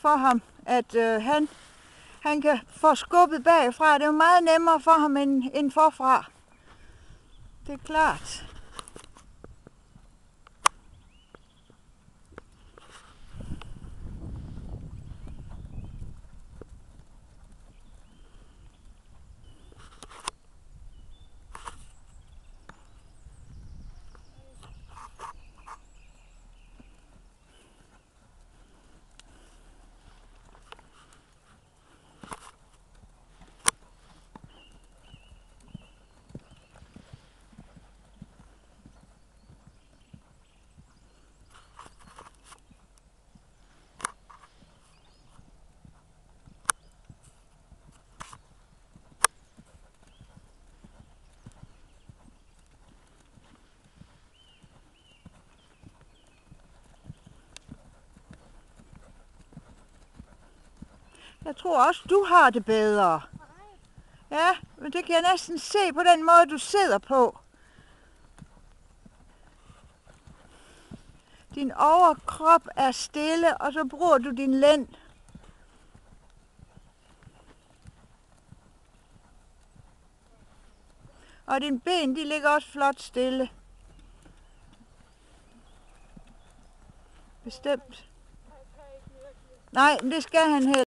for ham, at han kan få skubbet bagfra. Det er jo meget nemmere for ham end forfra. Det er klart. Jeg tror også, du har det bedre. Ja, men det kan jeg næsten se på den måde, du sidder på. Din overkrop er stille, og så bruger du din lænd. Og dine ben, de ligger også flot stille. Bestemt. Nej, det skal han heller.